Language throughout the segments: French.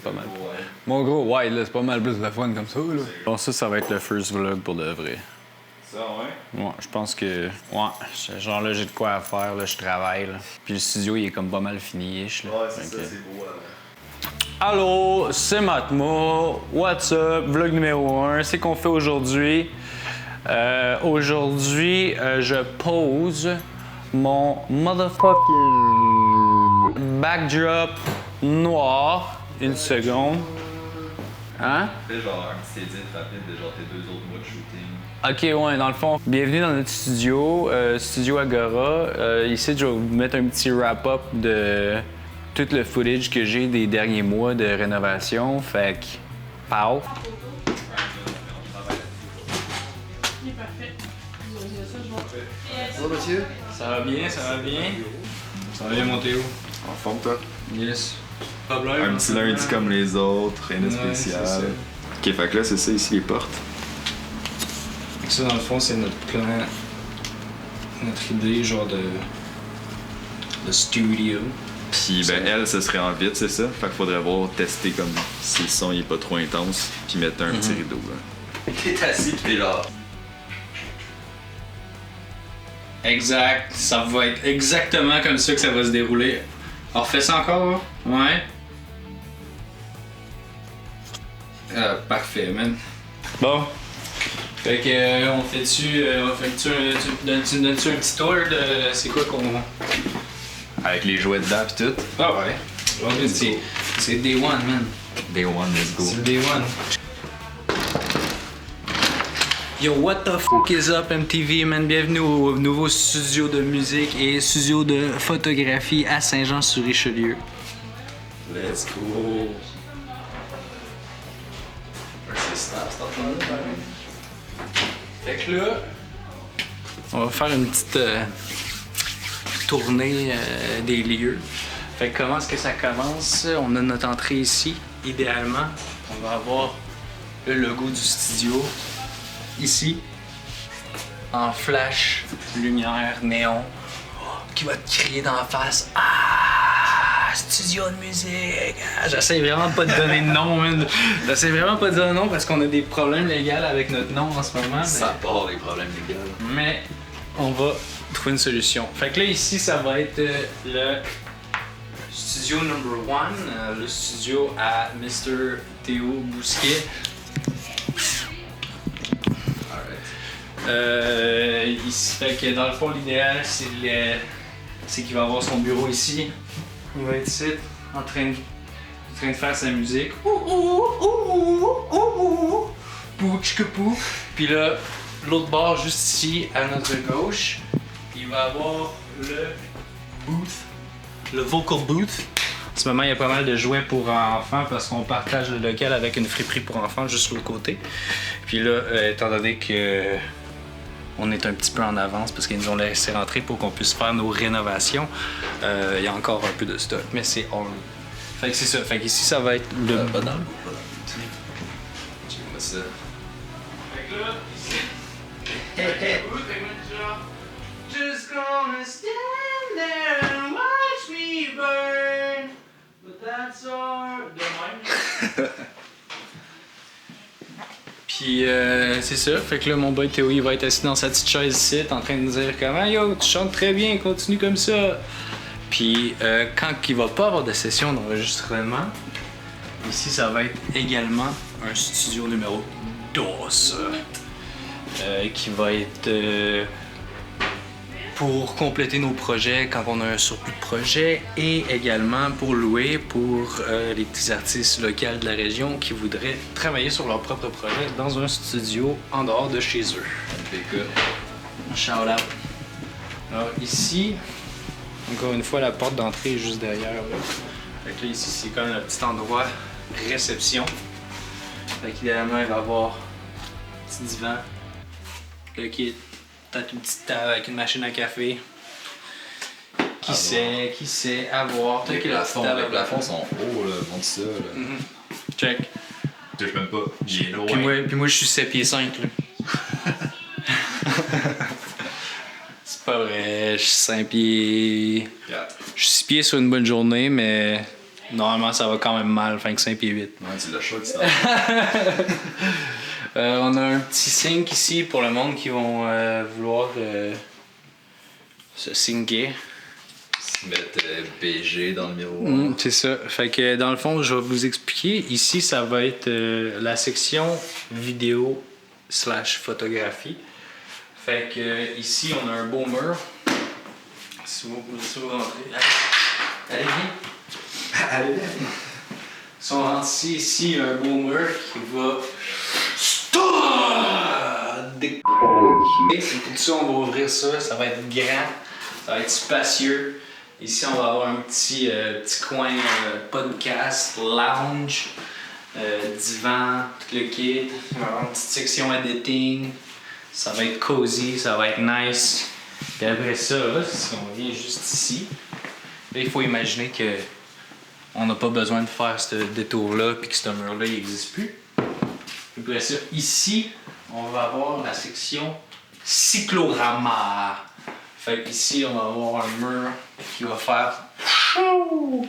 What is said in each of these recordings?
pas mal. Ouais. Mon gros wide, là, c'est pas mal plus de fun comme ça, là. Bon, ça va être le first vlog pour de vrai. Ça, ouais? Ouais, je pense que... Ouais, genre là, j'ai de quoi à faire, là, je travaille, là. Puis le studio, il est comme pas mal fini-ish, là. Ouais, c'est ça, c'est beau, là. Allô, c'est Matmo. What's up? Vlog numéro 1. C'est qu'on fait aujourd'hui. Aujourd'hui, je pose mon motherfucking backdrop noir. Une seconde. Hein? Fais genre un petit edit rapide de genre tes 2 autres mois de shooting. Ok, ouais, dans le fond, bienvenue dans notre studio, Studio Agora. Ici, je vais vous mettre un petit wrap-up de tout le footage que j'ai des derniers mois de rénovation. Fait que, pow! Bonjour Mathieu. Ça va bien, ça va bien? Ça va bien, mon Théo? En forme toi? Yes. Problème? Un petit lundi comme les autres, rien de spécial. c'est ça. Ok, fait que là, c'est ça ici les portes. Ça, dans le fond, c'est notre plan, notre idée, genre de studio. Puis ben elle, ce serait en vite, c'est ça? Fait qu'il faudrait voir, tester comme si le son il est pas trop intense, puis mettre un petit rideau là. T'es assis pis t'es là. Exact. Ça va être exactement comme ça que ça va se dérouler. Alors, fais ça encore, ouais. Parfait, man. Bon. Fait que, on fait-tu tu me donnes-tu un petit tour de c'est quoi qu'on... Avec les jouets dedans pis tout. Ah ouais. C'est Day One, man. Day one, let's go. C'est Day One. Yo, what the fuck is up MTV, man? Bienvenue au nouveau studio de musique et studio de photographie à Saint-Jean-sur-Richelieu. Let's go. C'est snap, Fait que là, on va faire une petite tournée des lieux. Fait que comment est-ce que ça commence? On a notre entrée ici. Idéalement, on va avoir le logo du studio ici, en flash, lumière, néon, qui va te crier dans la face. Ah! Studio de musique! Ah, j'essaie vraiment pas de donner de nom, man. J'essaie vraiment pas de donner de nom parce qu'on a des problèmes légaux avec notre nom en ce moment. Ça part les problèmes légaux. Mais on va trouver une solution. Fait que là, ici, ça va être le studio number 1, le studio à Mr. Théo Bousquet. Ici, fait que dans le fond, l'idéal, c'est qu'il va avoir son bureau ici. Il va être ici, en train de faire sa musique. Pou, tchika pou. Puis là, l'autre bord, juste ici, à notre gauche, il va avoir le booth, le vocal booth. En ce moment, il y a pas mal de jouets pour enfants parce qu'on partage le local avec une friperie pour enfants juste l'autre côté. Puis là, étant donné que on est un petit peu en avance parce qu'ils nous ont laissé rentrer pour qu'on puisse faire nos rénovations, il y a encore un peu de stock, mais c'est all. Fait que c'est ça. Fait qu'ici, ça va être le... Pas dans le check-moi ça. Fait que là, ici... Just gonna stand there and watch me burn, but that's all. De même. Puis c'est ça, fait que là mon boy Théo il va être assis dans sa petite chaise ici en train de nous dire comment yo tu chantes très bien, continue comme ça. Puis quand il va pas avoir de session d'enregistrement, ici ça va être également un studio numéro 12 qui va être pour compléter nos projets quand on a un surplus de projets et également pour louer pour les petits artistes locaux de la région qui voudraient travailler sur leur propre projet dans un studio en dehors de chez eux. Shout out. Alors ici, encore une fois, la porte d'entrée est juste derrière. Là. Fait que là, ici, c'est quand même un petit endroit réception. Fait qu'idéalement, il va y avoir un petit divan, le kit. Peut-être une petite table avec une machine à café. Qui sait, à voir. Les plafonds sont hauts, là, montre ça. Là. Check. Je touche même pas. Il est loin. Puis moi, je suis 7 pieds 5. Là. C'est pas vrai, je suis 5 pieds. Yeah. Je suis 6 pieds sur une bonne journée, mais Normalement, ça va quand même mal, 5 pieds 8. Ouais, tu l'as choisi. On a un petit sync ici pour le monde qui vont vouloir se syncer. Se mettre BG dans le miroir. C'est ça. Fait que dans le fond, je vais vous expliquer. Ici, ça va être la section vidéo / photographie. Fait que ici, on a un beau mur. Si vous rentrez. Allez, viens. Allez, viens. Si on rentre ici, il y a un beau mur qui va. Et tout ça, on va ouvrir ça. Ça va être grand. Ça va être spacieux. Ici, on va avoir un petit coin podcast, lounge, divan, tout le kit. On va avoir une petite section editing. Ça va être cozy, ça va être nice. Puis après ça, là, si on vient juste ici, là, il faut imaginer que on n'a pas besoin de faire ce détour-là puis que ce mur-là n'existe plus. Puis après ça, ici, on va avoir la section cyclorama. Fait qu'ici, on va avoir un mur qui va faire chaud.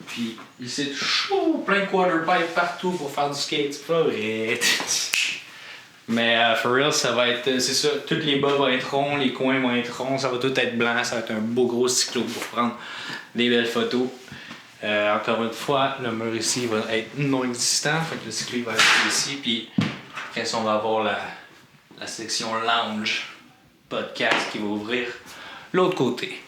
Puis ici, chaud, plein de quarterpipes partout pour faire du skate. C'est pas vrai. Mais for real, ça va être, c'est ça, tous les bas vont être ronds, les coins vont être ronds, ça va tout être blanc, ça va être un beau gros cyclo pour prendre des belles photos. Encore une fois, le mur ici va être non existant, fait que le cyclo va être ici, puis après ça, on va avoir la section lounge podcast qui va ouvrir l'autre côté.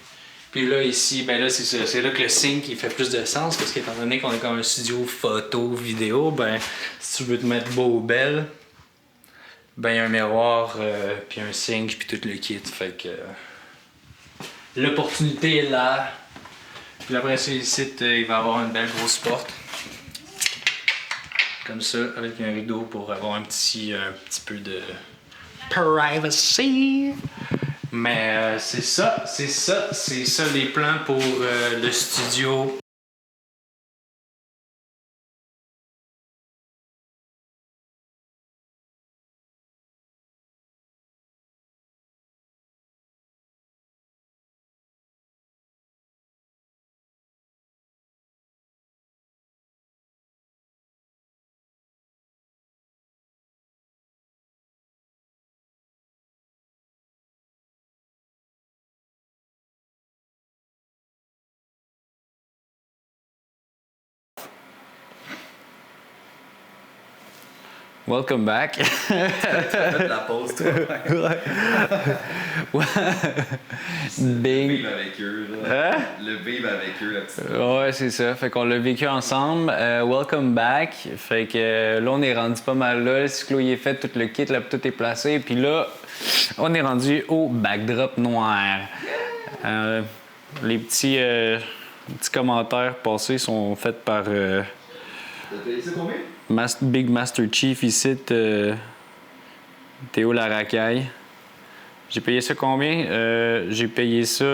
Puis là, ici, ben là, c'est ça. C'est là que le sync il fait plus de sens parce qu'étant donné qu'on est comme un studio photo, vidéo, ben si tu veux te mettre beau ou belle, ben il y a un miroir, puis un sync, puis tout le kit. Fait que l'opportunité est là. Puis après ça, ici, il va y avoir une belle grosse porte. Comme ça, avec un rideau pour avoir un petit peu de privacy. Mais c'est ça les plans pour le studio. Welcome back. La pause, toi. Big. Le vibe avec eux, là. Hein? Le vibe avec eux, la petite. Ouais, c'est ça. Fait qu'on l'a vécu ensemble. Welcome back. Fait que là, on est rendu pas mal là. Le cyclo, il est fait, tout le kit, là, tout est placé. Puis là, on est rendu au backdrop noir. Les petits commentaires passés sont faits par... T'as payé ça combien? Big Master Chief ici, Théo Laracaille. J'ai payé ça combien? J'ai payé ça,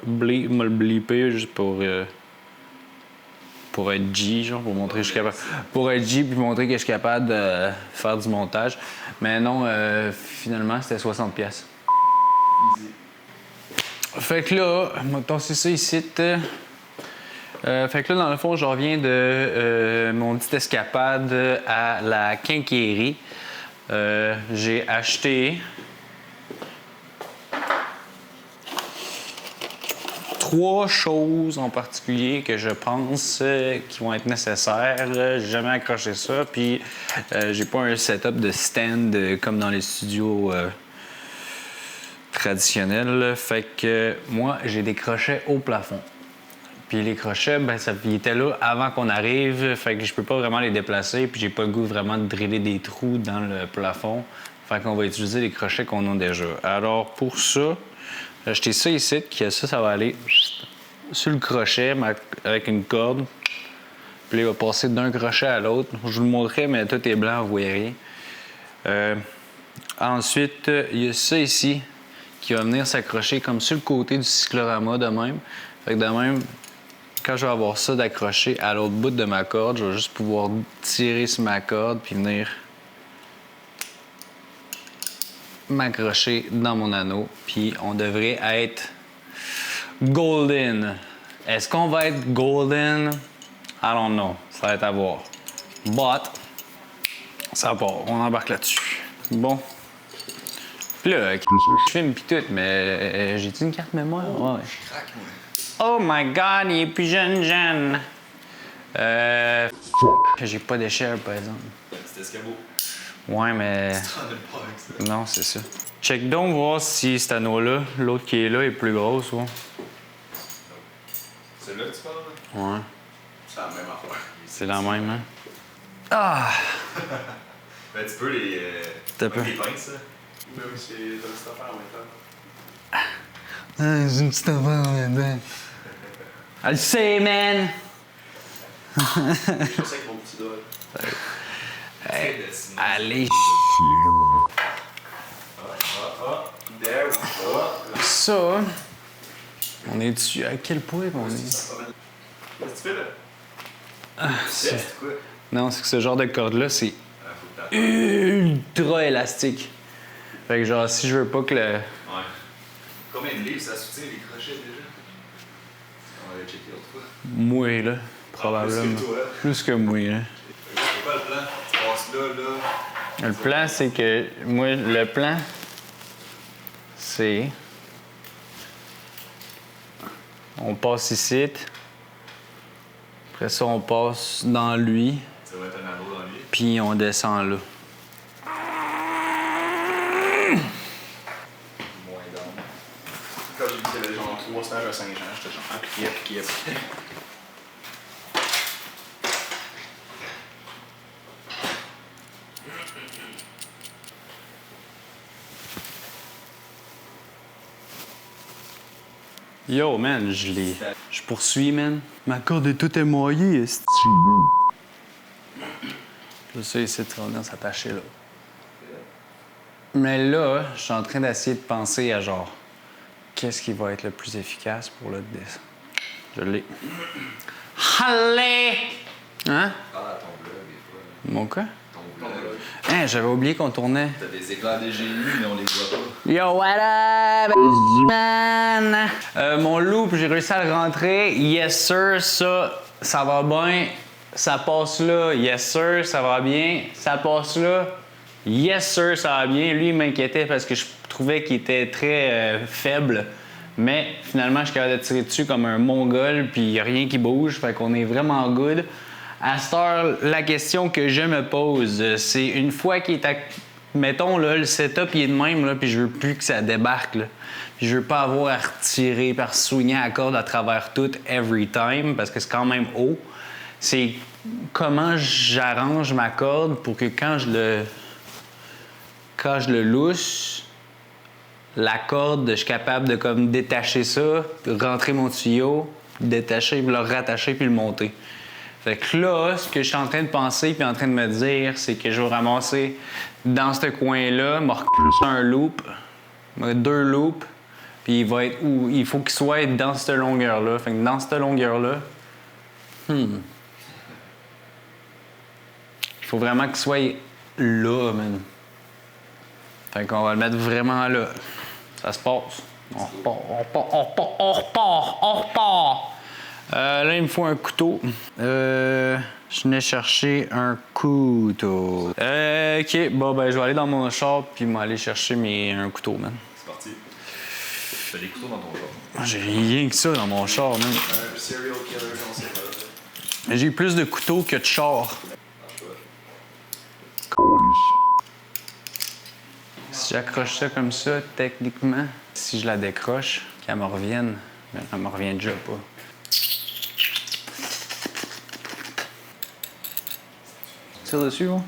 m'a le blipé juste pour être G, genre, pour montrer que je suis capable. Pour être G puis montrer que je suis capable de faire du montage. Mais non, finalement, c'était 60$. Easy. Fait que là, c'est ça ici. Fait que là, dans le fond, je reviens de mon petite escapade à la quincaillerie. J'ai acheté 3 choses en particulier que je pense qui vont être nécessaires. J'ai jamais accroché ça, puis j'ai pas un setup de stand comme dans les studios traditionnels. Fait que moi, j'ai des crochets au plafond. Puis les crochets, ben ils étaient là avant qu'on arrive, fait que je peux pas vraiment les déplacer, puis j'ai pas le goût vraiment de driller des trous dans le plafond. Fait qu'on va utiliser les crochets qu'on a déjà. Alors pour ça, j'ai acheté ça ici, ça va aller sur le crochet avec une corde. Puis là, il va passer d'un crochet à l'autre. Je vous le montrerai, mais tout est blanc, vous voyez rien. Ensuite, il y a ça ici qui va venir s'accrocher comme sur le côté du cyclorama de même. Fait que de même, quand je vais avoir ça d'accroché à l'autre bout de ma corde, je vais juste pouvoir tirer sur ma corde puis venir m'accrocher dans mon anneau. Puis on devrait être golden. Est-ce qu'on va être golden? I don't know. Ça va être à voir. But, ça part. On embarque là-dessus. Bon. Puis là, je filme pis tout, mais j'ai-tu une carte mémoire? Ouais. Oh my god, il est plus jeune. J'ai pas d'échelle, par exemple. C'était escabeau. Ouais, mais. Non, c'est ça. Check donc, voir si cet anneau-là, l'autre qui est là, est plus grosse, ouais. C'est là que tu parles? Ouais. C'est la même affaire. C'est la même, hein? Ah! Ben, tu peux les. T'as peu. Les pinces, ça. Mais oui, c'est une petite affaire en même temps. Ah, j'ai une petite affaire en même temps. Elle sait, man! Je sais avec mon petit doigt. Hey, allez, There we go. ça, on est dessus. À quel point on est? Qu'est-ce que tu fais là? C'est... quoi? Non, c'est que ce genre de corde-là, c'est Faut que ultra élastique. Fait que genre, si je veux pas que le... Ouais. Combien de livres ça soutient les crochets déjà? On va aller checker l'autre fois. Mouille, là, probablement. Plus que toi. Plus que mouille, là. C'est quoi le plan? Tu passes là. Le plan, c'est que... Moi, le plan, c'est... On passe ici. Après ça, on passe dans lui. Ça va être un anneau dans lui. Puis on descend là. Moins d'âme. Quand j'ai dit qu'il y avait genre 3 stages à Saint-Jean, j'étais genre appliqué. Yo, man, je poursuis, man. Ma corde est toute émoillée, esti. Je sais, ici, tu vas venir s'attacher là. Mais là, je suis en train d'essayer de penser à genre, qu'est-ce qui va être le plus efficace pour le dessin. Je l'ai. Allez! Hein? Parle à ton blog des fois. Mon quoi? Ton blog. Hein, j'avais oublié qu'on tournait. T'as des éclairs de génie, mais on les voit pas. Yo, what up, man? Mon loop, j'ai réussi à le rentrer. Yes, sir, ça va bien. Ça passe là. Yes, sir, ça va bien. Ça passe là. Yes, sir, ça va bien. Lui, il m'inquiétait parce que je trouvais qu'il était très faible. Mais finalement, je suis capable de tirer dessus comme un mongol, puis il n'y a rien qui bouge. Fait qu'on est vraiment good. À cette heure, la question que je me pose, c'est une fois qu'il est mettons, là, le setup, il est de même, là, puis je veux plus que ça débarque, là. Puis je veux pas avoir à retirer, par swinger à la corde à travers tout, every time, parce que c'est quand même haut. C'est comment j'arrange ma corde pour que quand je le lousse, la corde, je suis capable de comme détacher ça, rentrer mon tuyau, détacher, puis le rattacher, puis le monter. Fait que là, ce que je suis en train de penser puis en train de me dire, c'est que je vais ramasser dans ce coin-là, me recouper un loop, 2 loops, puis il va être où il faut qu'il soit dans cette longueur-là. Fait que dans cette longueur-là, il faut vraiment qu'il soit là, man. Fait qu'on va le mettre vraiment là. Ça se passe. On repart. Là, il me faut un couteau. Je venais chercher un couteau. OK, bon, ben, je vais aller dans mon char puis m'aller chercher un couteau, man. C'est parti. T'as des couteaux dans ton char. J'ai rien que ça dans mon char, man. Un serial killer, on sait pas. J'ai plus de couteaux que de char. Si j'accroche ça comme ça, techniquement, si je la décroche, qu'elle me revienne, ben, elle me revient déjà pas. Tire dessus, hein?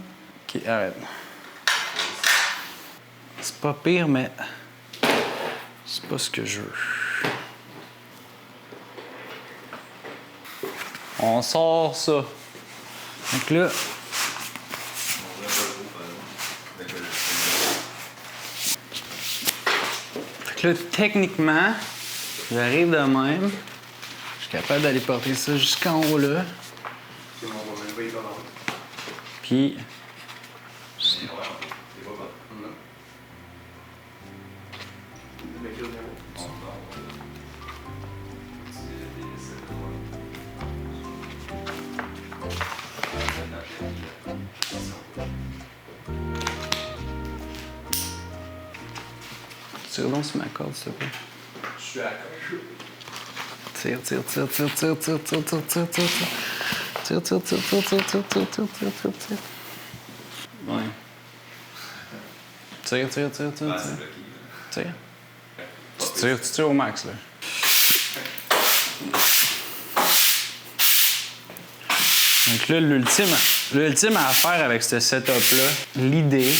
OK, arrête. C'est pas pire, mais c'est pas ce que je veux. On sort ça. Donc là... Fait que là, techniquement, j'arrive de même. Je suis capable d'aller porter ça jusqu'en haut là. Puis... Tire donc sur ma corde, s'il te plaît. Je suis à corde. Tire. Ouais. Tire. Tire. Tu tires au max, là. Donc là, l'ultime affaire avec ce setup-là, l'idée,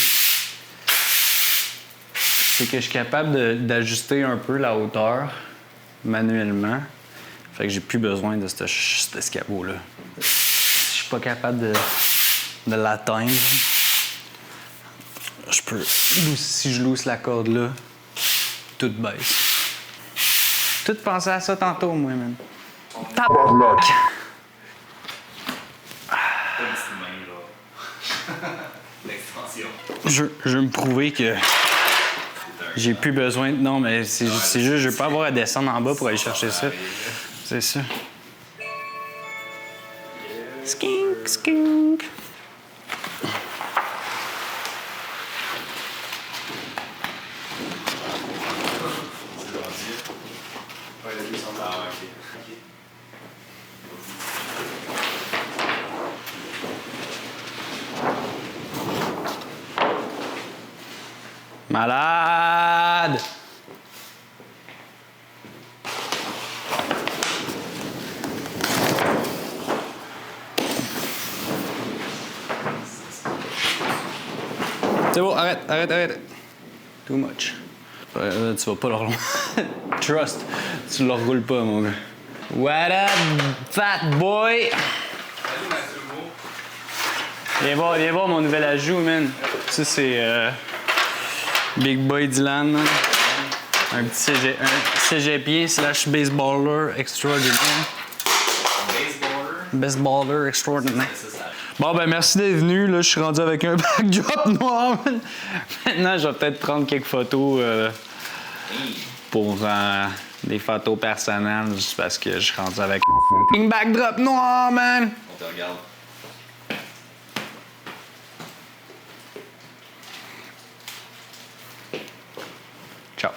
c'est que je suis capable d'ajuster un peu la hauteur manuellement. Fait que j'ai plus besoin de cet escabeau-là. Je suis pas capable de l'atteindre. Je peux, si je lousse la corde là, tout baisse. Tout pensé à ça tantôt, moi, man. Tabarnak! L'extension. Je veux me prouver que j'ai plus besoin de... Non, mais c'est juste, je veux pas avoir à descendre en bas pour aller chercher ça. C'est ça. Skink. Malade! C'est bon, arrête. Too much. Tu vas pas le rouler. Trust, tu le roules pas, mon gars. What up, fat boy? Viens voir mon nouvel ajout, man. Ça, c'est Big Boy Dylan, man. Un petit cégepien / baseballer extraordinaire. Baseballer extraordinaire. Bon, ben merci d'être venu. Là, je suis rendu avec un backdrop noir. Maintenant, je vais peut-être prendre quelques photos pour des photos personnelles, juste parce que je suis rendu avec un backdrop noir, man. On te regarde. Ciao.